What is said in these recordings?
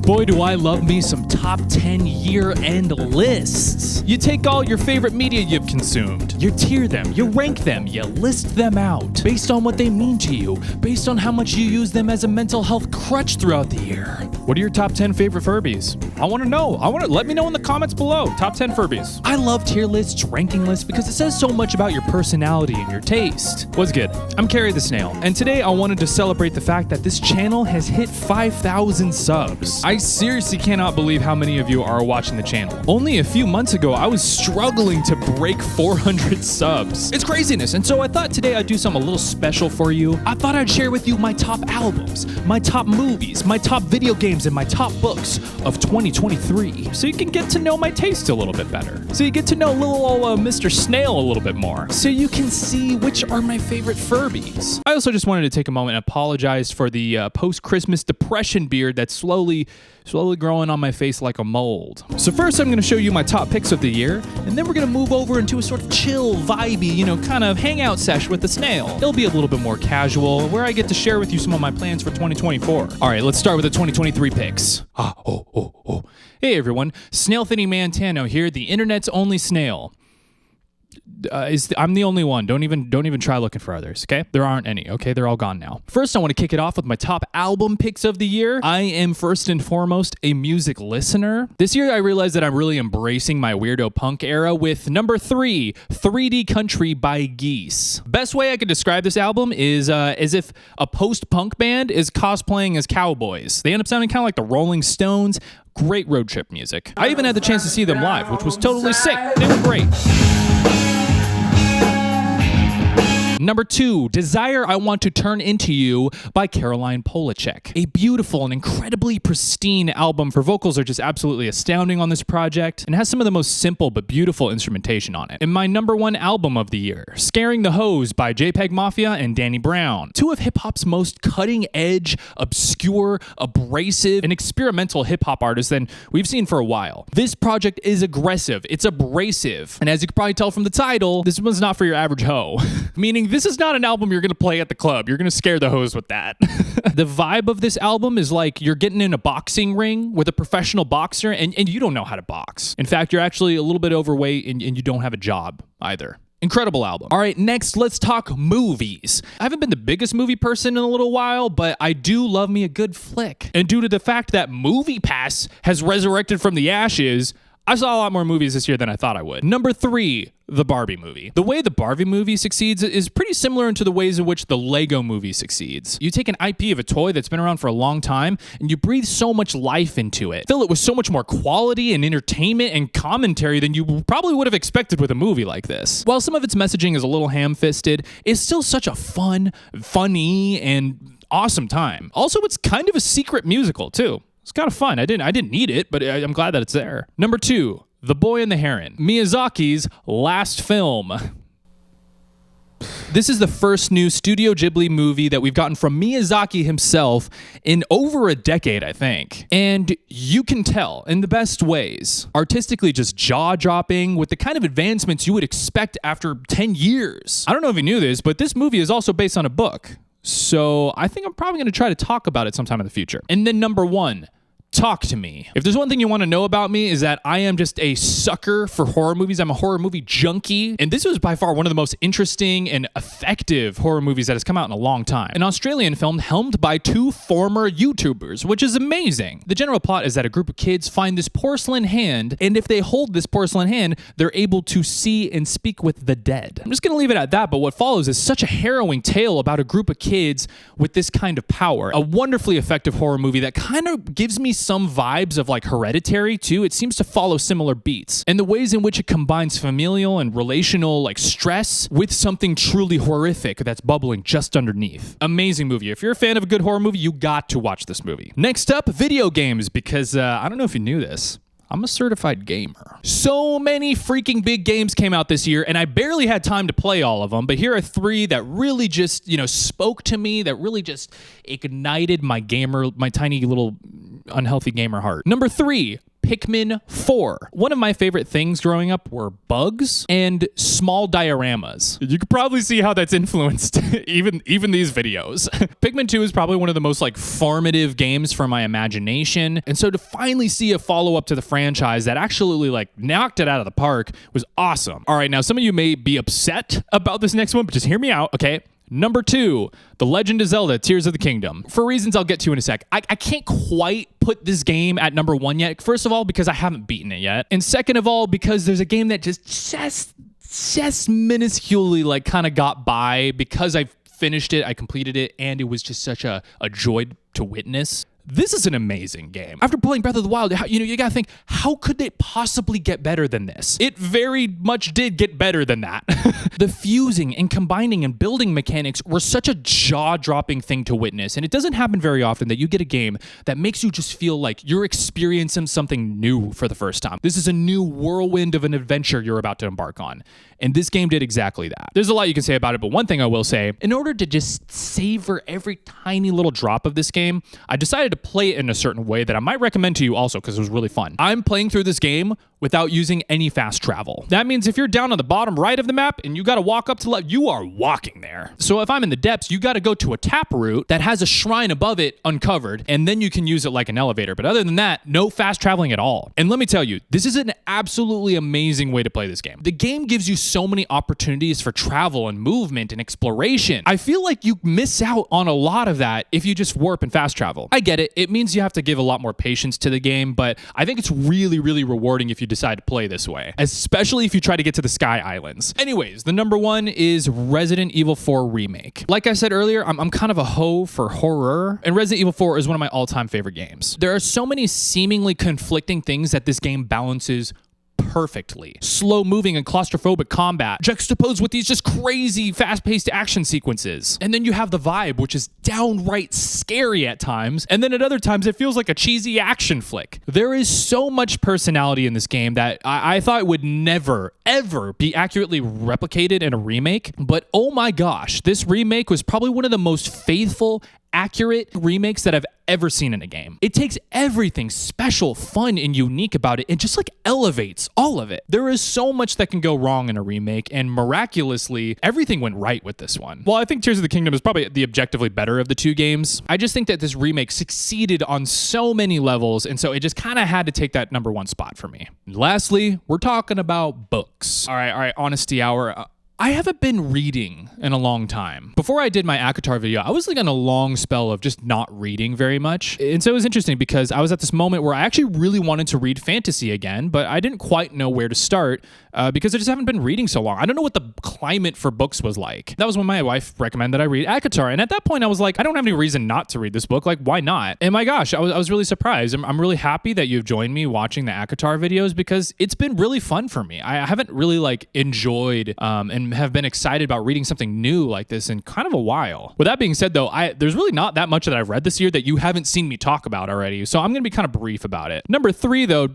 Boy, do I love me some top 10 year-end lists. You take all your favorite media you've consumed, you tier them, you rank them, you list them out based on what they mean to you, based on how much you use them as a mental health crutch throughout the year. What are your top 10 favorite Furbies? I want to know. Let me know in the comments below. Top 10 Furbies. I love tier lists, ranking lists, because it says so much about your personality and your taste. What's good? I'm Carrie the Snail, and today I wanted to celebrate the fact that this channel has hit 5,000 subs. I seriously cannot believe how many of you are watching the channel. Only a few months ago, I was struggling to break 400 subs. It's craziness, and so I thought today I'd do something a little special for you. I thought I'd share with you my top albums, my top movies, my top video games, and my top books of 2023, so you can get to know my taste a little bit better. So you get to know little old Mr. Snail a little bit more. So you can see which are my favorite Furbies. I also just wanted to take a moment and apologize for the post-Christmas depression beard that's slowly growing on my face like a mold. So first I'm gonna show you my top picks of the year, and then we're gonna move over into a sort of chill, vibey, kind of hangout sesh with the Snail. It'll be a little bit more casual, where I get to share with you some of my plans for 2024. All right, let's start with the 2023 picks. Hey everyone, Snail Thinny Mantano here, the internet's only snail. I'm the only one. Don't even try looking for others, okay? There aren't any, okay? They're all gone now. First, I want to kick it off with my top album picks of the year. I am first and foremost a music listener. This year, I realized that I'm really embracing my weirdo punk era with number 3, 3D Country by Geese. Best way I could describe this album is as if a post-punk band is cosplaying as cowboys. They end up sounding kind of like the Rolling Stones. Great road trip music. I even had the chance to see them live, which was totally sick. They were great. Number 2, Desire I Want to Turn Into You by Caroline Polachek. A beautiful and incredibly pristine album. Her vocals are just absolutely astounding on this project and has some of the most simple but beautiful instrumentation on it. And my number 1 album of the year, Scaring the Hose by JPEG Mafia and Danny Brown. 2 of hip-hop's most cutting-edge, obscure, abrasive, and experimental hip-hop artists than we've seen for a while. This project is aggressive, it's abrasive, and as you can probably tell from the title, this one's not for your average hoe. Meaning this is not an album you're going to play at the club. You're going to scare the hose with that. The vibe of this album is like you're getting in a boxing ring with a professional boxer and you don't know how to box. In fact, you're actually a little bit overweight and you don't have a job either. Incredible album. All right, next, let's talk movies. I haven't been the biggest movie person in a little while, but I do love me a good flick. And due to the fact that MoviePass has resurrected from the ashes, I saw a lot more movies this year than I thought I would. Number 3, the Barbie movie. The way the Barbie movie succeeds is pretty similar to the ways in which the Lego movie succeeds. You take an IP of a toy that's been around for a long time, and you breathe so much life into it. Fill it with so much more quality and entertainment and commentary than you probably would have expected with a movie like this. While some of its messaging is a little ham-fisted, it's still such a funny, and awesome time. Also, it's kind of a secret musical, too. It's kind of fun. I didn't need it, but I'm glad that it's there. Number 2, The Boy and the Heron, Miyazaki's last film. This is the first new Studio Ghibli movie that we've gotten from Miyazaki himself in over a decade, I think. And you can tell in the best ways. Artistically just jaw-dropping with the kind of advancements you would expect after 10 years. I don't know if you knew this, but this movie is also based on a book. So I think I'm probably going to try to talk about it sometime in the future. And then number 1, talk to me. If there's one thing you want to know about me is that I am just a sucker for horror movies. I'm a horror movie junkie. And this was by far one of the most interesting and effective horror movies that has come out in a long time. An Australian film helmed by 2 former YouTubers, which is amazing. The general plot is that a group of kids find this porcelain hand, and if they hold this porcelain hand, they're able to see and speak with the dead. I'm just going to leave it at that, but what follows is such a harrowing tale about a group of kids with this kind of power. A wonderfully effective horror movie that kind of gives me some vibes of like Hereditary too. It seems to follow similar beats and the ways in which it combines familial and relational like stress with something truly horrific that's bubbling just underneath. Amazing movie. If you're a fan of a good horror movie, you got to watch this movie. Next up, video games, because I don't know if you knew this. I'm a certified gamer. So many freaking big games came out this year, and I barely had time to play all of them, but here are 3 that really just, spoke to me, that really just ignited my tiny little unhealthy gamer heart. Number 3, Pikmin 4. One of my favorite things growing up were bugs and small dioramas. You could probably see how that's influenced even these videos. Pikmin 2 is probably one of the most like formative games for my imagination. And so to finally see a follow-up to the franchise that actually like knocked it out of the park was awesome. All right, now some of you may be upset about this next one, but just hear me out, okay? Number 2, The Legend of Zelda, Tears of the Kingdom. For reasons I'll get to in a sec. I can't quite put this game at number 1 yet. First of all, because I haven't beaten it yet. And second of all, because there's a game that just minusculely like kind of got by because I finished it, I completed it, and it was just such a joy to witness. This is an amazing game. After playing Breath of the Wild, you gotta think, how could it possibly get better than this? It very much did get better than that. The fusing and combining and building mechanics were such a jaw-dropping thing to witness, and it doesn't happen very often that you get a game that makes you just feel like you're experiencing something new for the first time. This is a new whirlwind of an adventure you're about to embark on, and this game did exactly that. There's a lot you can say about it, but one thing I will say, in order to just savor every tiny little drop of this game, I decided to play it in a certain way that I might recommend to you also because it was really fun. I'm playing through this game without using any fast travel. That means if you're down on the bottom right of the map and you got to walk up to left, you are walking there. So if I'm in the depths, you got to go to a taproot that has a shrine above it uncovered, and then you can use it like an elevator. But other than that, no fast traveling at all. And let me tell you, this is an absolutely amazing way to play this game. The game gives you so many opportunities for travel and movement and exploration. I feel like you miss out on a lot of that if you just warp and fast travel. I get it. It means you have to give a lot more patience to the game, but I think it's really, really rewarding if you decide to play this way, especially if you try to get to the Sky Islands. Anyways, the number 1 is Resident Evil 4 Remake. Like I said earlier, I'm kind of a hoe for horror, and Resident Evil 4 is one of my all-time favorite games. There are so many seemingly conflicting things that this game balances perfectly. Slow moving and claustrophobic combat juxtaposed with these just crazy fast-paced action sequences. And then you have the vibe, which is downright scary at times, and then at other times it feels like a cheesy action flick. There is so much personality in this game that I thought would never, ever be accurately replicated in a remake, but oh my gosh, this remake was probably one of the most faithful, accurate remakes that I've ever seen in a game. It takes everything special, fun, and unique about it and just like elevates all of it. There is so much that can go wrong in a remake, and miraculously, everything went right with this one. While I think Tears of the Kingdom is probably the objectively better of the two games, I just think that this remake succeeded on so many levels, and so it just kind of had to take that number 1 spot for me. And lastly, we're talking about books. All right, honesty hour. I haven't been reading in a long time. Before I did my ACOTAR video, I was like on a long spell of just not reading very much. And so it was interesting because I was at this moment where I actually really wanted to read fantasy again, but I didn't quite know where to start because I just haven't been reading so long. I don't know what the climate for books was like. That was when my wife recommended I read ACOTAR. And at that point, I was like, I don't have any reason not to read this book. Like, why not? And my gosh, I was really surprised. I'm really happy that you've joined me watching the ACOTAR videos because it's been really fun for me. I haven't really like enjoyed and have been excited about reading something new like this in kind of a while. With that being said, though, there's really not that much that I've read this year that you haven't seen me talk about already, so I'm going to be kind of brief about it. Number 3, though,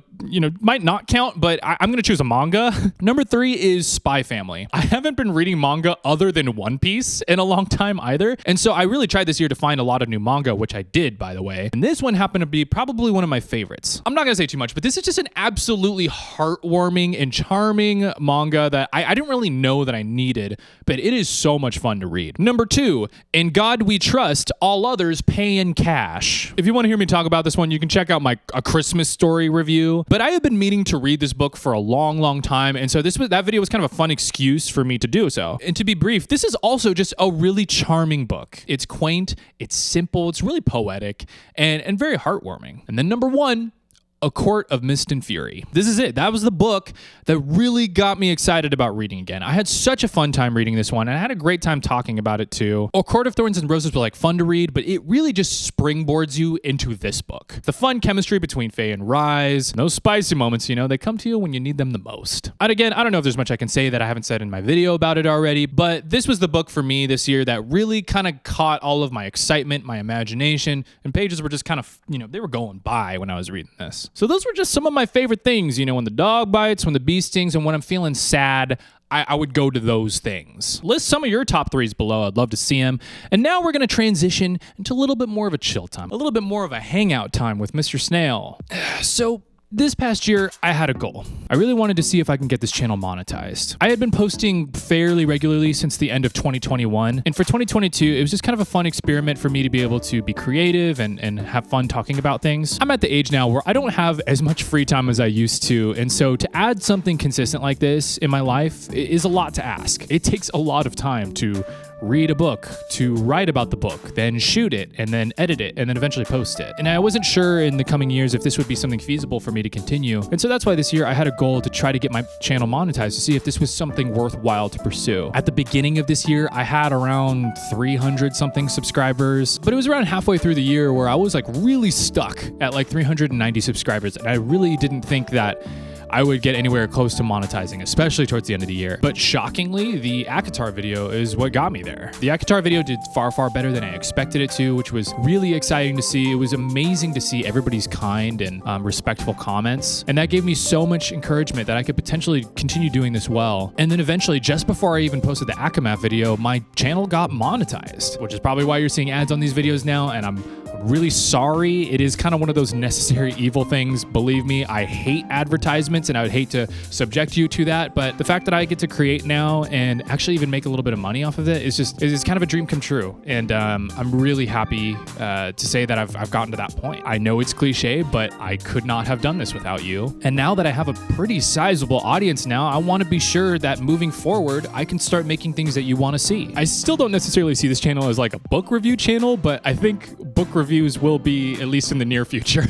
might not count, but I'm going to choose a manga. Number 3 is Spy Family. I haven't been reading manga other than One Piece in a long time either, and so I really tried this year to find a lot of new manga, which I did, by the way, and this one happened to be probably one of my favorites. I'm not going to say too much, but this is just an absolutely heartwarming and charming manga that I didn't really know that I needed, but it is so much fun to read. Number 2, In God We Trust, All Others Pay in Cash. If you want to hear me talk about this one, you can check out my A Christmas Story review, but I have been meaning to read this book for a long time, and so that video was kind of a fun excuse for me to do so. And to be brief, this is also just a really charming book. It's quaint, it's simple, it's really poetic, and very heartwarming. And then number 1, A Court of Mist and Fury. This is it. That was the book that really got me excited about reading again. I had such a fun time reading this one, and I had a great time talking about it too. A Court of Thorns and Roses was like fun to read, but it really just springboards you into this book. The fun chemistry between Faye and Rise, and those spicy moments, they come to you when you need them the most. And again, I don't know if there's much I can say that I haven't said in my video about it already, but this was the book for me this year that really kind of caught all of my excitement, my imagination, and pages were just kind of, they were going by when I was reading this. So those were just some of my favorite things, when the dog bites, when the bee stings, and when I'm feeling sad, I would go to those things. List some of your top 3s below. I'd love to see them. And now we're going to transition into a little bit more of a chill time, a little bit more of a hangout time with Mr. Snail. So This past year, I had a goal. I really wanted to see if I can get this channel monetized. I had been posting fairly regularly since the end of 2021, and for 2022, it was just kind of a fun experiment for me to be able to be creative and have fun talking about things. I'm at the age now where I don't have as much free time as I used to, and so to add something consistent like this in my life is a lot to ask. It takes a lot of time to read a book, to write about the book, then shoot it, and then edit it, and then eventually post it. And I wasn't sure in the coming years if this would be something feasible for me to continue. And so that's why this year I had a goal to try to get my channel monetized to see if this was something worthwhile to pursue. At the beginning of this year, I had around 300 something subscribers, but it was around halfway through the year where I was like really stuck at like 390 subscribers. And I really didn't think that I would get anywhere close to monetizing, especially towards the end of the year. But shockingly, the ACOTAR video is what got me there. The ACOTAR video did far, far better than I expected it to, which was really exciting to see. It was amazing to see everybody's kind and respectful comments. And that gave me so much encouragement that I could potentially continue doing this well. And then eventually, just before I even posted the ACOMAF video, my channel got monetized, which is probably why you're seeing ads on these videos now. And I'm really sorry. It is kind of one of those necessary evil things. Believe me, I hate advertisements and I would hate to subject you to that. But the fact that I get to create now and actually even make a little bit of money off of it is kind of a dream come true. And I'm really happy to say that I've gotten to that point. I know it's cliche, but I could not have done this without you. And now that I have a pretty sizable audience now, I want to be sure that moving forward, I can start making things that you want to see. I still don't necessarily see this channel as like a book review channel, but I think book reviews will be, at least in the near future.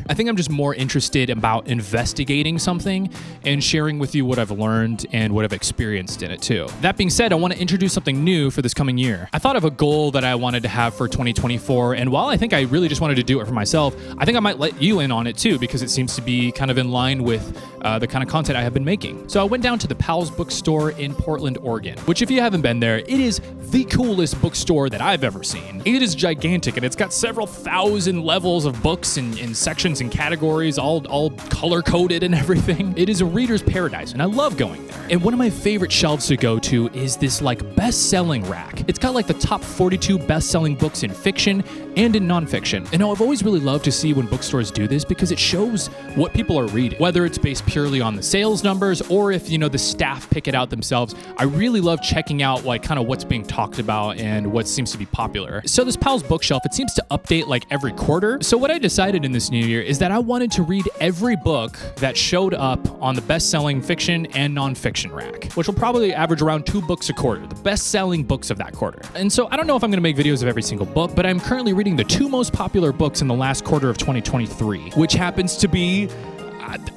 I think I'm just more interested about investigating something and sharing with you what I've learned and what I've experienced in it too. That being said, I want to introduce something new for this coming year. I thought of a goal that I wanted to have for 2024, and while I think I really just wanted to do it for myself, I think I might let you in on it too, because it seems to be kind of in line with the kind of content I have been making. So I went down to the FAVS bookstore in Portland, Oregon, which if you haven't been there, it is the coolest bookstore that I've ever seen. It is gigantic and it's got several thousand levels of books and sections and categories, all color-coded and everything. It is a reader's paradise, and I love going there. And one of my favorite shelves to go to is this like best-selling rack. It's got like the top 42 best-selling books in fiction and in nonfiction. And I've always really loved to see when bookstores do this because it shows what people are reading, whether it's based purely on the sales numbers or if, the staff pick it out themselves. I really love checking out like kind of what's being talked about and what seems to be popular. So this FAVS bookshelf, it seems to update like every quarter. So what I decided in this new year is that I wanted to read every book that showed up on the best-selling fiction and nonfiction rack, which will probably average around 2 books a quarter, the best-selling books of that quarter. And so I don't know if I'm going to make videos of every single book, but I'm currently reading the 2 most popular books in the last quarter of 2023, which happens to be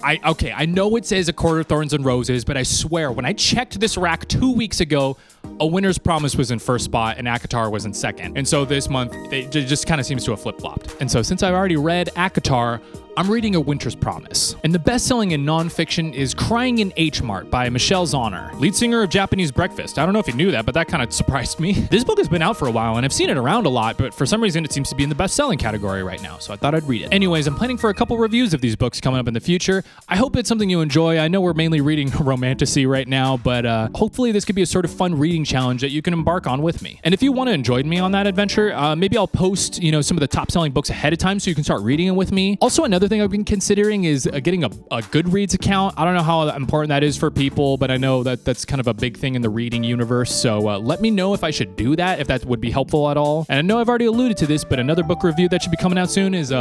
I know it says A Court of Thorns and Roses, but I swear, when I checked this rack 2 weeks ago, A Winter's Promise was in first spot and ACOTAR was in second. And so this month, it just kind of seems to have flip-flopped. And so since I've already read ACOTAR, I'm reading A Winter's Promise. And the best-selling in nonfiction is Crying in H Mart by Michelle Zauner, lead singer of Japanese Breakfast. I don't know if you knew that, but that kind of surprised me. This book has been out for a while, and I've seen it around a lot, but for some reason it seems to be in the best-selling category right now, so I thought I'd read it. Anyways, I'm planning for a couple reviews of these books coming up in the future. I hope it's something you enjoy. I know we're mainly reading romantasy right now, but hopefully this could be a sort of fun reading challenge that you can embark on with me. And if you want to join me on that adventure, maybe I'll post, some of the top-selling books ahead of time so you can start reading it with me. Also, another thing I've been considering is getting a Goodreads account. I don't know how important that is for people, but I know that that's kind of a big thing in the reading universe. So let me know if I should do that, if that would be helpful at all. And I know I've already alluded to this, but another book review that should be coming out soon is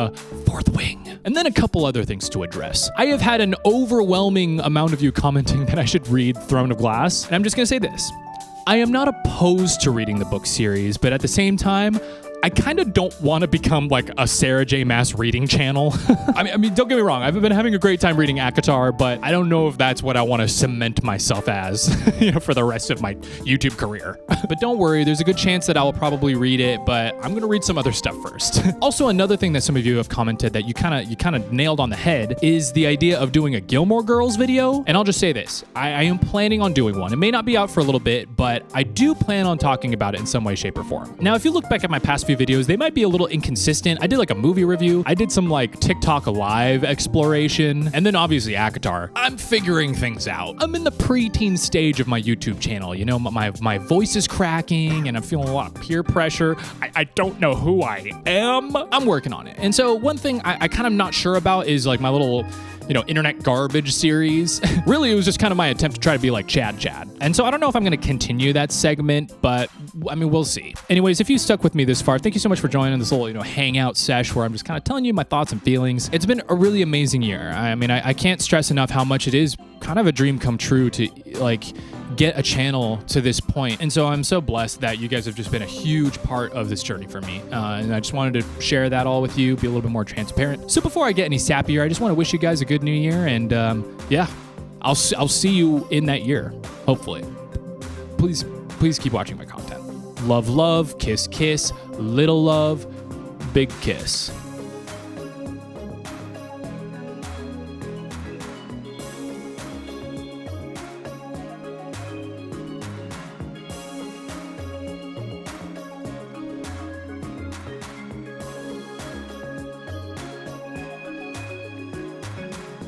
Fourth Wing. And then a couple other things to address. I have had an overwhelming amount of you commenting that I should read Throne of Glass, and I'm just going to say this. I am not opposed to reading the book series, but at the same time, I kind of don't want to become like a Sarah J. Maas reading channel. I mean, don't get me wrong. I've been having a great time reading ACOTAR, but I don't know if that's what I want to cement myself as, for the rest of my YouTube career. But don't worry, there's a good chance that I will probably read it, but I'm going to read some other stuff first. Also, another thing that some of you have commented that you kind of nailed on the head is the idea of doing a Gilmore Girls video. And I'll just say this, I am planning on doing one. It may not be out for a little bit, but I do plan on talking about it in some way, shape, or form. Now, if you look back at my past few videos, they might be a little inconsistent. I did like a movie review. I did some like TikTok live exploration, and then obviously ACOTAR. I'm figuring things out. I'm in the preteen stage of my YouTube channel. My voice is cracking and I'm feeling a lot of peer pressure. I don't know who I am. I'm working on it. And so one thing I kind of not sure about is like my little internet garbage series. Really, it was just kind of my attempt to try to be like Chad. And so I don't know if I'm going to continue that segment, but I mean, we'll see. Anyways, if you stuck with me this far, thank you so much for joining this little, hangout sesh where I'm just kind of telling you my thoughts and feelings. It's been a really amazing year. I mean, I can't stress enough how much it is kind of a dream come true to get a channel to this point. And so I'm so blessed that you guys have just been a huge part of this journey for me. And I just wanted to share that all with you, be a little bit more transparent. So before I get any sappier, I just want to wish you guys a good new year. And yeah, I'll see you in that year, hopefully. Please keep watching my content. Love, kiss, little love, big kiss.